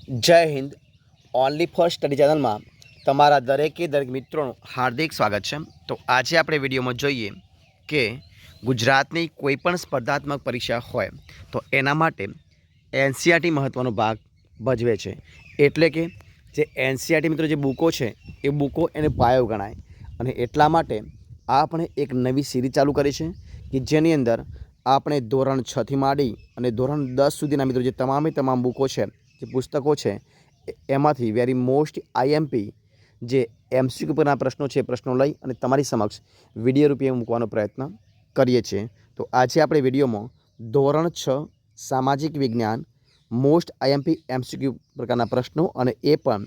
જય Hind. Only for study ચેનલમાં તમારા દરેક મિત્રોનું હાર્દિક સ્વાગત છે. તો આજે આપણે વિડીયોમાં જોઈએ કે ગુજરાતની કોઈપણ સ્પર્ધાત્મક પરીક્ષા હોય તો એના માટે એનસીઆરટી મહત્ત્વનો ભાગ ભજવે છે. એટલે કે જે એનસીઆરટી મિત્રો જે બુકો છે એ બુકો એને પાયો ગણાય, અને એટલા માટે આપણે એક નવી સિરીઝ ચાલુ કરી છે કે જેની અંદર આપણે ધોરણ 6થી માંડી અને ધોરણ 10 સુધીના મિત્રો જે તમામ બુકો છે, જે પુસ્તકો છે, એમાંથી વેરી મોસ્ટ આઈએમપી જે એમસીક્યુ પરના પ્રશ્નો છે, પ્રશ્નો લઈ અને તમારી સમક્ષ વિડીયો રૂપે મૂકવાનો પ્રયત્ન કરીએ છીએ. તો આજે આપણે વિડીયોમાં ધોરણ 6 સામાજિક વિજ્ઞાન મોસ્ટ આઈએમપી એમસીક્યુ પ્રકારના પ્રશ્નો, અને એ પણ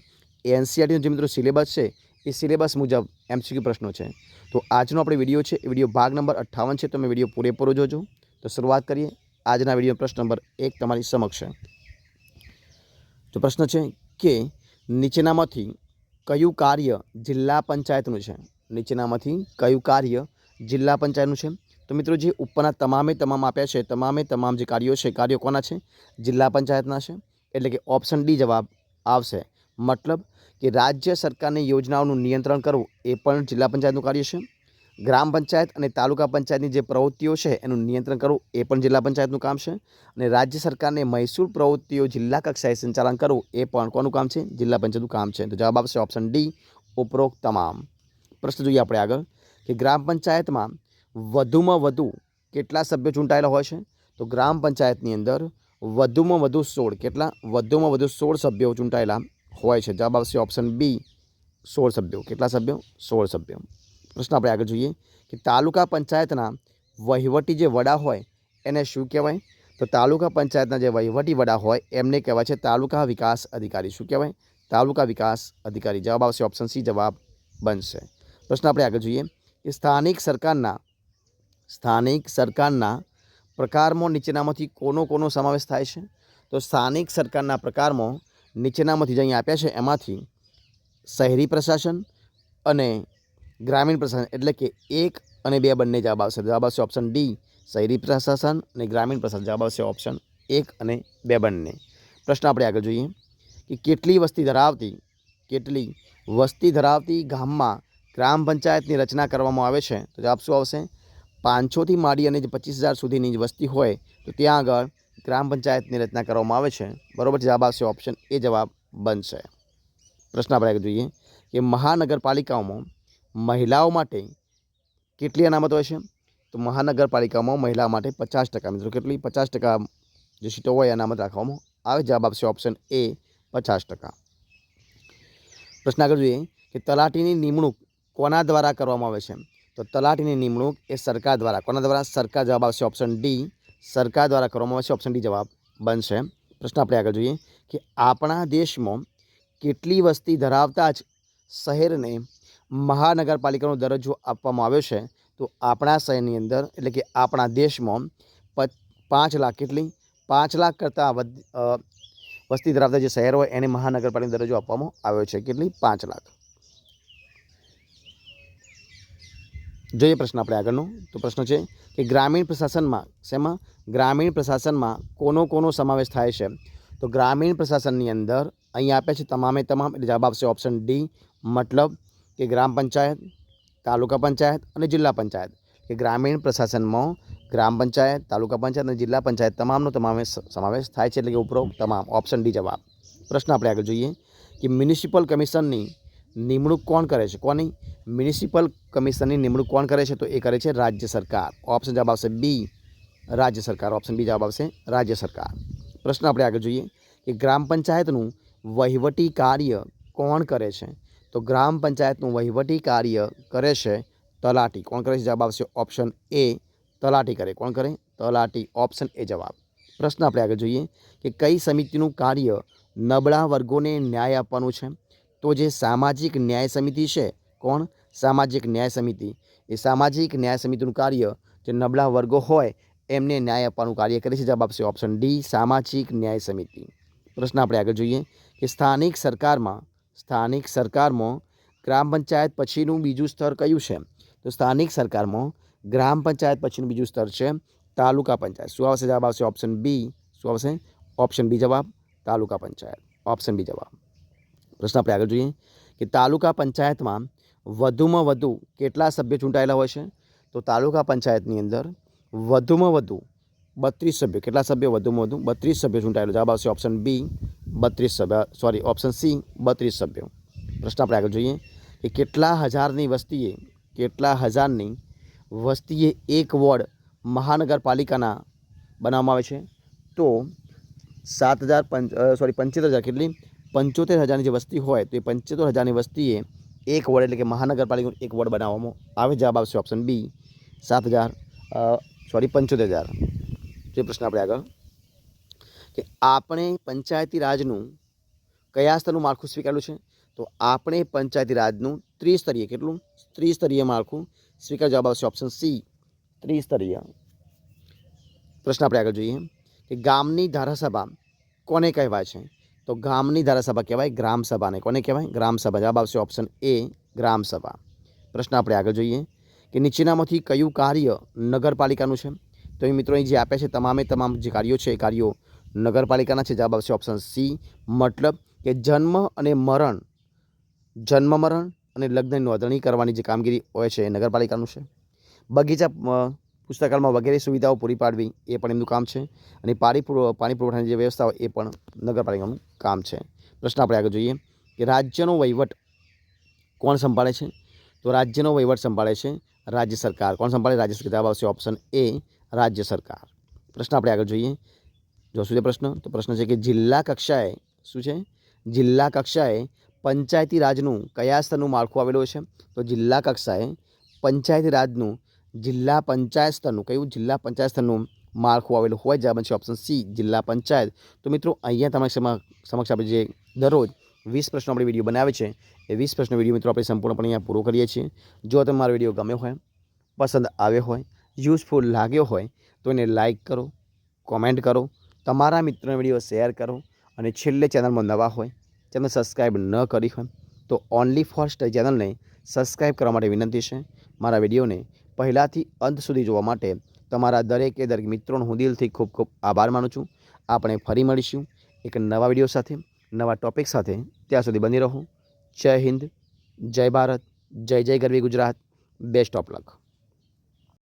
એનસીઆરટીનો જે મિત્રો સિલેબસ છે એ સિલેબસ મુજબ એમસીક્યુ પ્રશ્નો છે. તો આજનો આપણે વિડીયો છે એ વિડીયો ભાગ નંબર 58 છે. તમે વિડીયો પૂરેપૂરો જોજો. તો શરૂઆત કરીએ. આજના વિડીયો પ્રશ્ન નંબર 1 તમારી સમક્ષ છે. તો પ્રશ્ન છે કે નીચેનામાંથી કયું કાર્ય જિલ્લા પંચાયતનું છે? નીચેનામાંથી કયું કાર્ય જિલ્લા પંચાયતનું છે? તો મિત્રો જે ઉપરના તમામ આપ્યા છે, તમામ જે કાર્યો છે, કાર્યો કોના છે? જિલ્લા પંચાયતના છે. એટલે કે ઓપ્શન ડી જવાબ આવશે. મતલબ કે રાજ્ય સરકારની યોજનાઓનું નિયંત્રણ કરવું એ પણ જિલ્લા પંચાયતનું કાર્ય છે. ગ્રામ પંચાયત અને તાલુકા પંચાયતની જે પ્રવૃત્તિઓ છે એનું નિયંત્રણ કરવું એ પણ જિલ્લા પંચાયતનું કામ છે. અને રાજ્ય સરકારને મહેસૂલ પ્રવૃત્તિઓ જિલ્લા કક્ષાએ સંચાલન કરવું એ પણ કોનું કામ છે? જિલ્લા પંચાયતનું કામ છે. તો જવાબ આવશે ઓપ્શન ડી, ઉપરોક્ત તમામ. પ્રશ્ન જોઈએ આપણે આગળ કે ગ્રામ પંચાયતમાં વધુમાં વધુ કેટલા સભ્યો ચૂંટાયેલા હોય છે? તો ગ્રામ પંચાયતની અંદર વધુમાં વધુ 16, કેટલા? વધુમાં વધુ 16 સભ્યો ચૂંટાયેલા હોય છે. જવાબ આવશે ઓપ્શન બી, 16 સભ્યો. કેટલા સભ્યો? 16 સભ્યો. પ્રશ્ન આપણે આગળ જોઈએ કે તાલુકા પંચાયતના વહીવટી જે વડા હોય એને શું કહેવાય? તો તાલુકા પંચાયતના જે વહીવટી વડા હોય એમને કહેવાય છે તાલુકા વિકાસ અધિકારી. શું કહેવાય? તાલુકા વિકાસ અધિકારી. જવાબ આવશે ઓપ્શન સી, જવાબ બનશે. પ્રશ્ન આપણે આગળ જોઈએ કે સ્થાનિક સરકારના પ્રકારમાં નીચેનામાંથી કોનો સમાવેશ થાય છે? તો સ્થાનિક સરકારના પ્રકારમાં નીચેનામાંથી જે અહીં આપ્યા છે એમાંથી શહેરી પ્રશાસન અને ગ્રામીણ પ્રશાસન, એટલે કે 1 અને 2 બંને જવાબ આવશે. જવાબ આવશે ઓપ્શન ડી, શહેરી પ્રશાસન અને ગ્રામીણ પ્રશાસન. જવાબ આવશે ઓપ્શન 1 અને 2 બંને. પ્રશ્ન આપણે આગળ જોઈએ કે કેટલી વસ્તી ધરાવતી ગામમાં ગ્રામ પંચાયતની રચના કરવામાં આવે છે? તો જવાબ શું આવશે? 500થી માંડી અને 25,000 સુધીની વસ્તી હોય તો ત્યાં આગળ ગ્રામ પંચાયતની રચના કરવામાં આવે છે. બરાબર. જવાબ આવશે ઓપ્શન એ, જવાબ બનશે. પ્રશ્ન આપણે આગળ જોઈએ કે મહાનગરપાલિકાઓમાં મહિલાઓ માટે કેટલી અનામત હોય છે? તો મહાનગરપાલિકામાં મહિલાઓ માટે 50%. મિત્રો કેટલી? 50% જે સીટો હોય અનામત રાખવામાં આવે. જવાબ આપશે ઓપ્શન એ, 50%. પ્રશ્ન આગળ જોઈએ કે તલાટીની નિમણૂક કોના દ્વારા કરવામાં આવે છે? તો તલાટીની નિમણૂક એ સરકાર દ્વારા. કોના દ્વારા? સરકાર. જવાબ આવશે ઓપ્શન ડી, સરકાર દ્વારા કરવામાં આવે છે. ઓપ્શન ડી જવાબ બનશે. પ્રશ્ન આપણે આગળ જોઈએ કે આપણા દેશમાં કેટલી વસ્તી ધરાવતા જ શહેરને મહાનગરપાલિકાનો દરજ્જો આપવામાં આવ્યો છે? તો આપણા શહેરની અંદર, એટલે કે આપણા દેશમાં 5 લાખ, કેટલી? 5 લાખ કરતાં વસ્તી ધરાવતા જે શહેર હોય એને મહાનગરપાલિકાનો દરજ્જો આપવામાં આવ્યો છે. કેટલી? 5 લાખ. જોઈએ પ્રશ્ન આપણે આગળનો. તો પ્રશ્ન છે કે ગ્રામીણ પ્રશાસનમાં ગ્રામીણ પ્રશાસનમાં કોનો સમાવેશ થાય છે? તો ગ્રામીણ પ્રશાસનની અંદર અહીં આપ્યા છે તમામ, એટલે જવાબ આવશે ઓપ્શન ડી. મતલબ કે ગ્રામ પંચાયત, તાલુકા પંચાયત અને જિલ્લા પંચાયત. કે ગ્રામીણ પ્રશાસનમાં ગ્રામ પંચાયત, તાલુકા પંચાયત અને જિલ્લા પંચાયત તમામનો સમાવેશ થાય છે. એટલે કે ઉપરોક્ત તમામ. ઓપ્શન ડી જવાબ. પ્રશ્ન આપણે આગળ જોઈએ કે મ્યુનિસિપલ કમિશનની નિમણૂક કોણ કરે છે? કોની? મ્યુનિસિપલ કમિશનની નિમણૂક કોણ કરે છે? તો એ કરે છે રાજ્ય સરકાર. ઓપ્શન જવાબ આવશે બી, રાજ્ય સરકાર. ઓપ્શન બી જવાબ આવશે, રાજ્ય સરકાર. પ્રશ્ન આપણે આગળ જોઈએ કે ગ્રામ પંચાયતનું વહીવટી કાર્ય કોણ કરે છે? તો ગ્રામ પંચાયતનું વહીવટી કાર્ય કરે છે તલાટી. કોણ કરે છે? જવાબ આવશે ઓપ્શન એ, તલાટી કરે. કોણ કરે? તલાટી. ઓપ્શન એ જવાબ. પ્રશ્ન આપણે આગળ જોઈએ કે કઈ સમિતિનું કાર્ય નબળા વર્ગોને ન્યાય આપવાનું છે? તો જે સામાજિક ન્યાય સમિતિ છે, કોણ? સામાજિક ન્યાય સમિતિ. એ સામાજિક ન્યાય સમિતિનું કાર્ય જે નબળા વર્ગો હોય એમને ન્યાય આપવાનું કાર્ય કરે છે. જવાબ આપશે ઓપ્શન ડી, સામાજિક ન્યાય સમિતિ. પ્રશ્ન આપણે આગળ જોઈએ કે સ્થાનિક સરકારમાં ગ્રામ પંચાયત પછીનું બીજું સ્તર કયું છે? તો સ્થાનિક સરકારમાં ગ્રામ પંચાયત પછીનું બીજું સ્તર છે તાલુકા પંચાયત. શું આવશે? જવાબ આવશે ઓપ્શન બી. શું આવશે? ઓપ્શન બી જવાબ, તાલુકા પંચાયત. ઓપ્શન બી જવાબ. પ્રશ્ન આપણે આગળ જોઈએ કે તાલુકા પંચાયતમાં વધુમાં વધુ કેટલા સભ્યો ચૂંટાયેલા હોય છે? તો તાલુકા પંચાયતની અંદર વધુમાં વધુ 32 સભ્યો. કેટલા સભ્યો? વધુમાં વધુ 32 સભ્યો ચૂંટાયેલા. જવાબ આવશે ઓપ્શન બી 32 સભ્યો, સોરી ઓપ્શન સી 32 સભ્યો. પ્રશ્ન આપણે આગળ જોઈએ કે કેટલા હજારની વસ્તીએ એક વોર્ડ મહાનગરપાલિકાના બનાવવામાં આવે છે? તો 75,000 કેટલી 75,000ની જે વસ્તી હોય તો એ 75,000ની વસ્તીએ એક વોર્ડ એટલે કે મહાનગરપાલિકાનું એક વોર્ડ બનાવવામાં આવે. જવાબ આવશે ઓપ્શન બી 75,000. જે પ્રશ્ન આપણે આગળ કે આપણે પંચાયતી રાજનું કયા સ્તરનું માળખું સ્વીકાર્યું છે? તો આપણે પંચાયતી રાજનું ત્રિસ્તરીય કેટલું ત્રિસ્તરીય માળખું સ્વીકાર. જવાબ આવશે ઓપ્શન સી ત્રિસ્તરીય. પ્રશ્ન આપણે આગળ જોઈએ કે ગામની ધારાસભા કોને કહેવાય છે? તો ગામની ધારાસભા કહેવાય ગ્રામસભાને. કોને કહેવાય? ગ્રામસભા. જવાબ આવશે ઓપ્શન એ ગ્રામસભા. પ્રશ્ન આપણે આગળ જોઈએ કે નીચેનામાંથી કયું કાર્ય નગરપાલિકાનું છે? તો એ મિત્રો અહીં જે આપ્યા છે તમામ જે કાર્યો છે એ કાર્યો નગરપાલિકાના છે. જવાબ આવશે ઓપ્શન સી. મતલબ કે જન્મ મરણ અને લગ્નની નોંધણી કરવાની જે કામગીરી હોય છે એ નગરપાલિકાનું છે. બગીચા પુસ્તકાલયમાં વગેરે સુવિધાઓ પૂરી પાડવી એ પણ એમનું કામ છે. અને પાણી પુરવઠાની જે વ્યવસ્થા હોય એ પણ નગરપાલિકાનું કામ છે. પ્રશ્ન આપણે આગળ જોઈએ કે રાજ્યનો વહીવટ કોણ સંભાળે છે? તો રાજ્યનો વહીવટ સંભાળે છે રાજ્ય સરકાર. કોણ સંભાળે? રાજ્ય સરકાર. જવાબ આવશે ઓપ્શન એ રાજ્ય સરકાર. પ્રશ્ન આપણે આગળ જોઈએ જોશું તે પ્રશ્ન. તો પ્રશ્ન છે કે જિલ્લા કક્ષાએ શું છે? જિલ્લા કક્ષાએ પંચાયતી રાજનું કયા સ્તરનું માળખું આવેલું છે? તો જિલ્લા કક્ષાએ પંચાયતી રાજનું જિલ્લા પંચાયત સ્તરનું માળખું આવેલું હોય. જવાબ છે ઓપ્શન સી જિલ્લા પંચાયત. તો મિત્રો અહીંયા તમારી સમક્ષ આપણે જે દરરોજ 20 પ્રશ્નો આપણે વિડીયો બનાવે છે એ 20 પ્રશ્નો વિડીયો મિત્રો આપણે સંપૂર્ણપણે અહીંયા પૂરો કરીએ છીએ. જો તમે મારો વિડીયો ગમ્યો હોય, પસંદ આવ્યો હોય, યુઝફુલ લાગ્યો હોય તો એને લાઇક કરો, કોમેન્ટ કરો, તમારા મિત્રોને વિડીયો શેર કરો અને છેલ્લે ચેનલમાં નવા હોય, ચેનલ સબસ્ક્રાઈબ ન કરી હોય તો ઓનલી ફોર સ્ટડી ચેનલને સબસ્ક્રાઈબ કરવા માટે વિનંતી છે. મારા વિડીયોને પહેલાંથી અંત સુધી જોવા માટે તમારા દરેક મિત્રોનો હું દિલથી ખૂબ ખૂબ આભાર માનું છું. આપણે ફરી મળીશું એક નવા વિડીયો સાથે, નવા ટૉપિક સાથે. ત્યાં સુધી બની રહો. જય હિન્દ, જય ભારત, જય ગરવી ગુજરાત. Best of luck.